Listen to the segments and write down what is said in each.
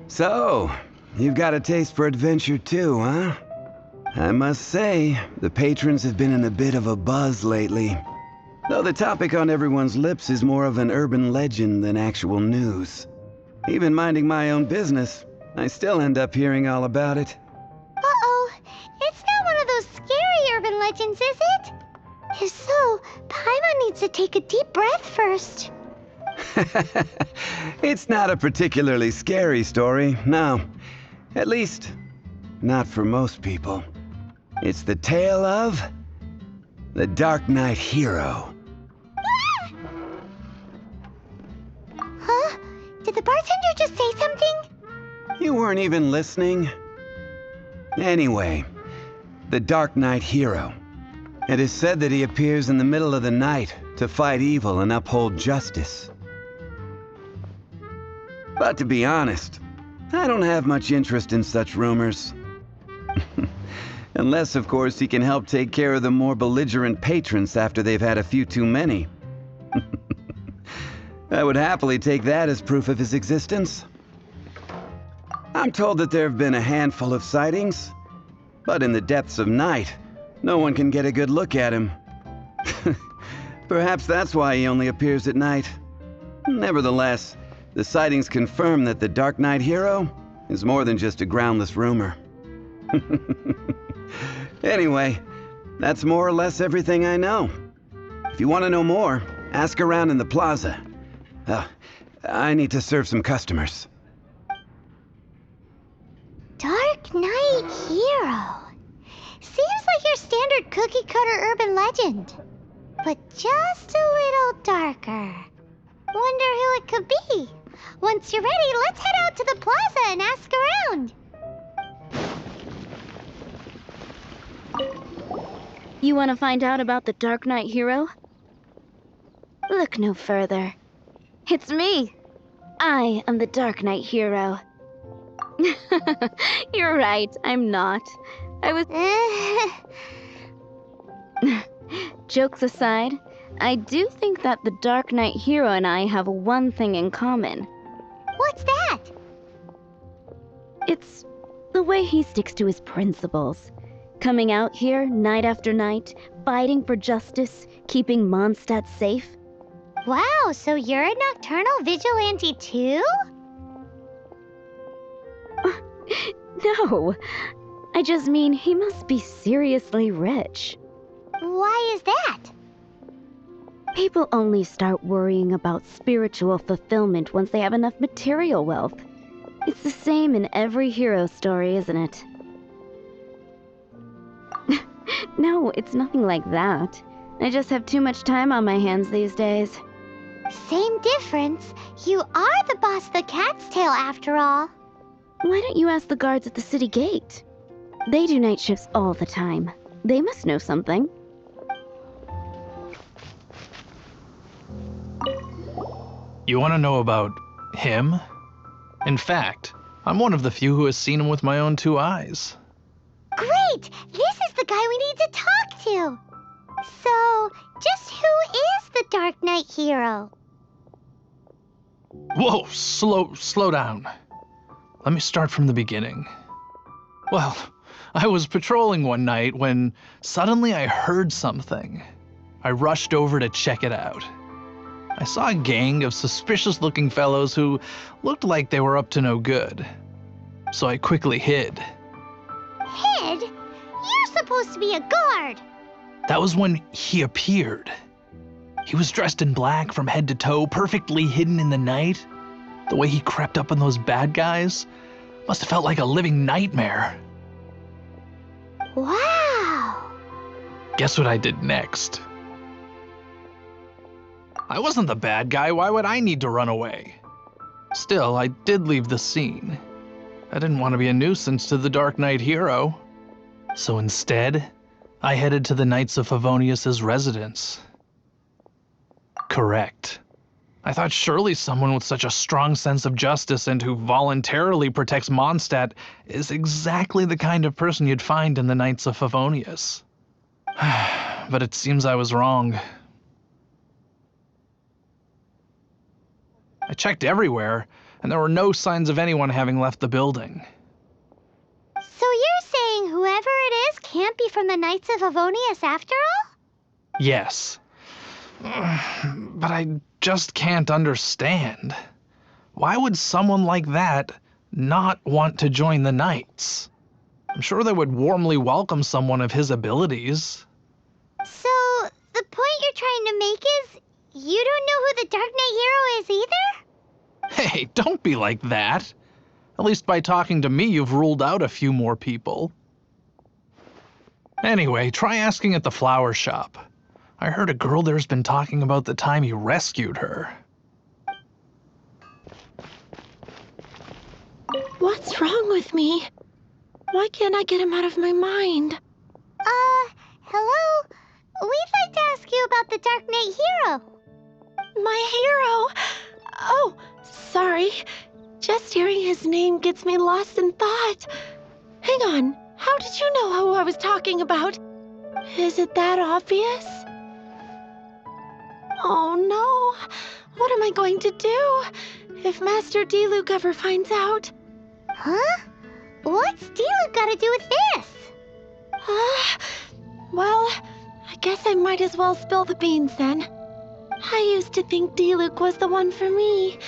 So, you've got a taste for adventure too, huh? I must say, the patrons have been in a bit of a buzz lately. Though the topic on everyone's lips is more of an urban legend than actual news. Even minding my own business, I still end up hearing all about it. Uh-oh, it's not one of those scary urban legends, is it? If so, Paimon needs to take a deep breath first. It's not a particularly scary story, no. At least, not for most people. It's the tale of the Darknight hero. Huh? Did the bartender just say something? You weren't even listening. Anyway, the Darknight hero. It is said that he appears in the middle of the night to fight evil and uphold justice. But to be honest, I don't have much interest in such rumors. Unless, of course, he can help take care of the more belligerent patrons after they've had a few too many. I would happily take that as proof of his existence. I'm told that there have been a handful of sightings, but in the depths of night, no one can get a good look at him. Perhaps that's why he only appears at night. Nevertheless, the sightings confirm that the Darknight hero is more than just a groundless rumor. Anyway, that's more or less everything I know. If you want to know more, ask around in the plaza. I need to serve some customers. Darknight hero. Seems like your standard cookie-cutter urban legend. But just a little darker. Wonder who it could be. Once you're ready, let's head out to the plaza and ask around. You want to find out about the Darknight hero? Look no further. It's me. I am the Darknight hero. You're right, I'm not. I was... Jokes aside, I do think that the Darknight hero and I have one thing in common. What's that? It's the way he sticks to his principles. Coming out here night after night, fighting for justice, keeping Mondstadt safe. Wow, so you're a nocturnal vigilante too? No, I just mean he must be seriously rich. Why is that? People only start worrying about spiritual fulfillment once they have enough material wealth. It's the same in every hero story, isn't it? No, it's nothing like that. I just have too much time on my hands these days. Same difference. You are the boss of the Cat's Tail after all. Why don't you ask the guards at the city gate? They do night shifts all the time. They must know something. You want to know about him? In fact, I'm one of the few who has seen him with my own two eyes. Great! This is the guy we need to talk to. So, just who is the Darknight hero? Whoa, slow down. Let me start from the beginning. Well, I was patrolling one night when suddenly I heard something. I rushed over to check it out. I saw a gang of suspicious-looking fellows who looked like they were up to no good. So I quickly hid. Hid? You're supposed to be a guard. That was when he appeared. He was dressed in black from head to toe, perfectly hidden in the night. The way he crept up on those bad guys must have felt like a living nightmare. Wow. Guess what I did next? I wasn't the bad guy, why would I need to run away? Still, I did leave the scene. I didn't want to be a nuisance to the Darknight hero. So instead, I headed to the Knights of Favonius' residence. Correct. I thought surely someone with such a strong sense of justice and who voluntarily protects Mondstadt is exactly the kind of person you'd find in the Knights of Favonius. But it seems I was wrong. I checked everywhere, and there were no signs of anyone having left the building. So you're saying whoever it is can't be from the Knights of Avonius after all? Yes. But I just can't understand. Why would someone like that not want to join the Knights? I'm sure they would warmly welcome someone of his abilities. So, the point you're trying to make is you don't know who the Dark Knight hero is either? Hey, don't be like that. At least by talking to me, you've ruled out a few more people. Anyway, try asking at the flower shop. I heard a girl there's been talking about the time you rescued her. What's wrong with me? Why can't I get him out of my mind? Hello? We'd like to ask you about the Dark Knight hero. My hero! Oh, sorry. Just hearing his name gets me lost in thought. Hang on, how did you know who I was talking about? Is it that obvious? Oh no, what am I going to do if Master D-Luke ever finds out? Huh? What's D-Luke got to do with this? Well, I guess I might as well spill the beans then. I used to think D-Luke was the one for me.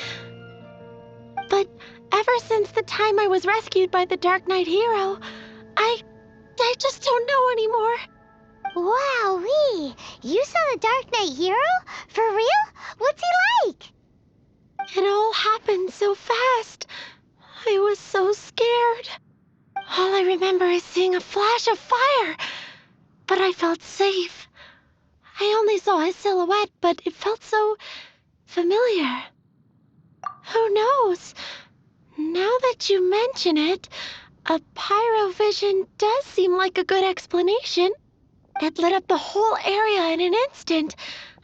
But ever since the time I was rescued by the Dark Knight hero, I just don't know anymore. Wowee! You saw the Dark Knight hero? For real? What's he like? It all happened so fast. I was so scared. All I remember is seeing a flash of fire. But I felt safe. I only saw his silhouette, but it felt so familiar. Who knows? Now that you mention it, a pyrovision does seem like a good explanation. It lit up the whole area in an instant.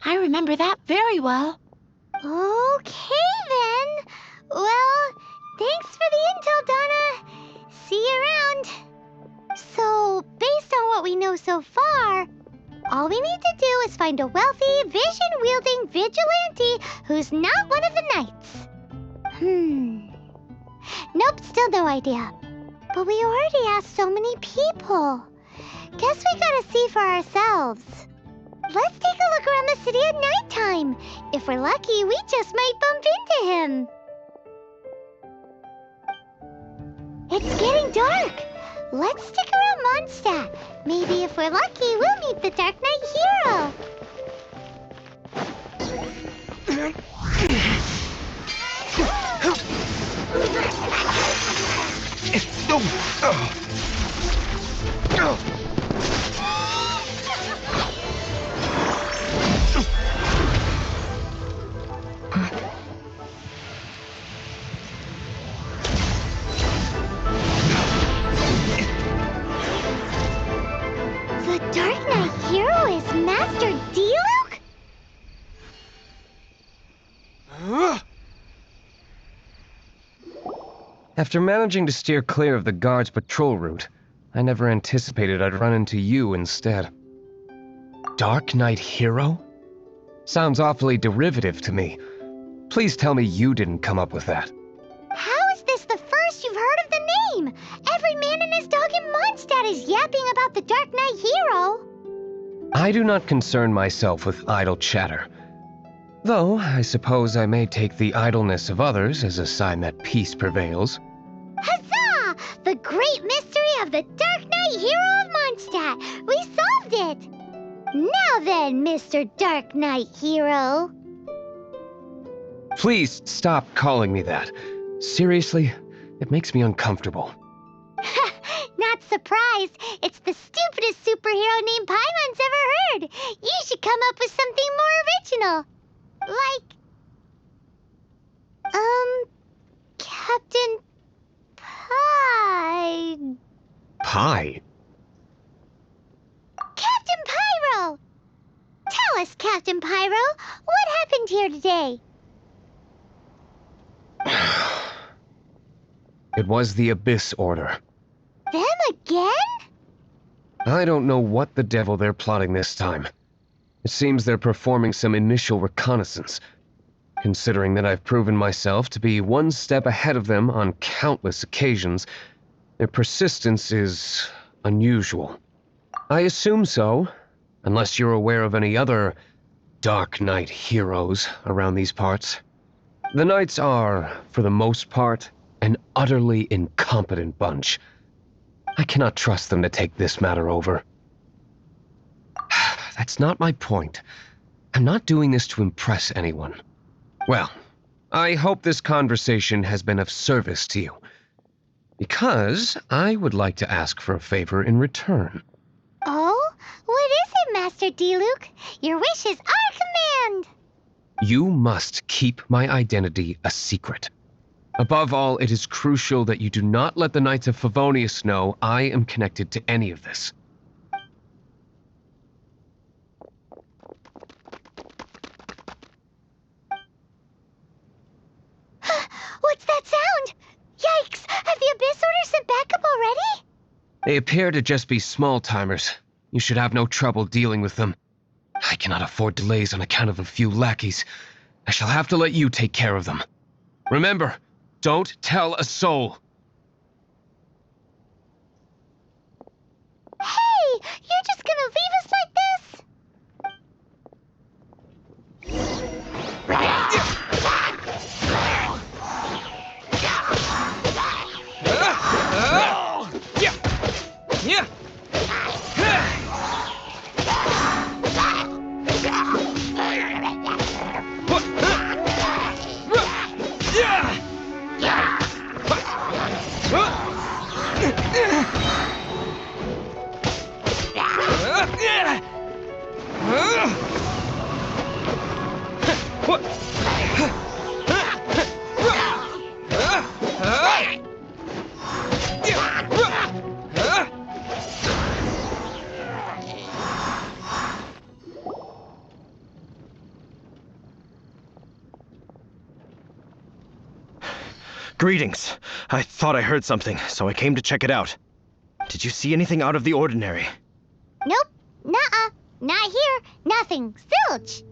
I remember that very well. Okay then. Well, thanks for the intel, Donna. See you around. So, based on what we know so far, all we need to do is find a wealthy, vision-wielding vigilante who's not one of the knights. Nope, still no idea. But we already asked so many people. Guess we gotta see for ourselves. Let's take a look around the city at nighttime. If we're lucky, we just might bump into him. It's getting dark. Let's stick around Mondstadt. Maybe if we're lucky, we'll meet the Dark Knight hero. The Dark Knight hero is Master D-Luke? After managing to steer clear of the guards' patrol route, I never anticipated I'd run into you instead. Dark Knight hero? Sounds awfully derivative to me. Please tell me you didn't come up with that. How is this the first you've heard of the name? Every man and his dog in Mondstadt is yapping about the Dark Knight hero. I do not concern myself with idle chatter. Though, I suppose I may take the idleness of others as a sign that peace prevails. Huzzah! The great mystery of the Dark Knight hero of Mondstadt! We solved it! Now then, Mr. Dark Knight hero. Please stop calling me that. Seriously, it makes me uncomfortable. Not surprised. It's the stupidest superhero name Paimon's ever heard. You should come up with something more original. Like, Captain Pie. Pie? Captain Pyro! Tell us, Captain Pyro, what happened here today? It was the Abyss Order. Them again? I don't know what the devil they're plotting this time. It seems they're performing some initial reconnaissance. considering that I've proven myself to be one step ahead of them on countless occasions. Their persistence is unusual. I assume so, unless you're aware of any other Darknight heroes around these parts. The Knights are, for the most part, an utterly incompetent bunch. I cannot trust them to take this matter over. That's not my point. I'm not doing this to impress anyone. Well, I hope this conversation has been of service to you, because I would like to ask for a favor in return. Oh? What is it, Master D-Luke? Your wish is our command! You must keep my identity a secret. Above all, it is crucial that you do not let the Knights of Favonius know I am connected to any of this. What's that sound? Yikes! Have the Abyss Order sent backup already? They appear to just be small-timers. You should have no trouble dealing with them. I cannot afford delays on account of a few lackeys. I shall have to let you take care of them. Remember, don't tell a soul. Hey! You're just gonna leave us like this? Greetings. I thought I heard something, so I came to check it out. Did you see anything out of the ordinary? Nope. Nuh-uh. Not here. Nothing. Zilch.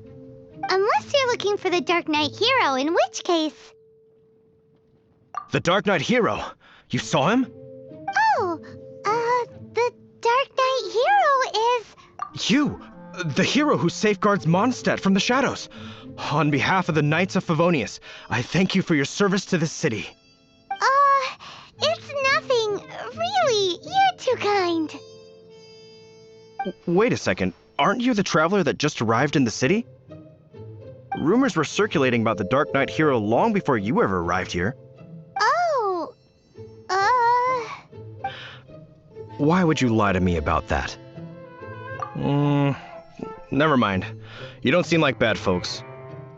Unless you're looking for the Darknight hero, in which case... The Darknight hero! You saw him? Oh, the Darknight hero is... You! The hero who safeguards Mondstadt from the shadows. On behalf of the Knights of Favonius, I thank you for your service to this city. It's nothing. Really, you're too kind. Wait a second. Aren't you the traveler that just arrived in the city? Rumors were circulating about the Darknight hero long before you ever arrived here. Oh, Why would you lie to me about that? Never mind. You don't seem like bad folks.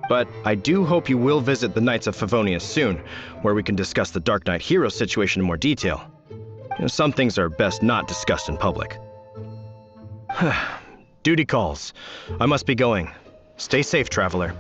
But I do hope you will visit the Knights of Favonius soon, where we can discuss the Darknight hero situation in more detail. Some things are best not discussed in public. Duty calls. I must be going. Stay safe, traveler.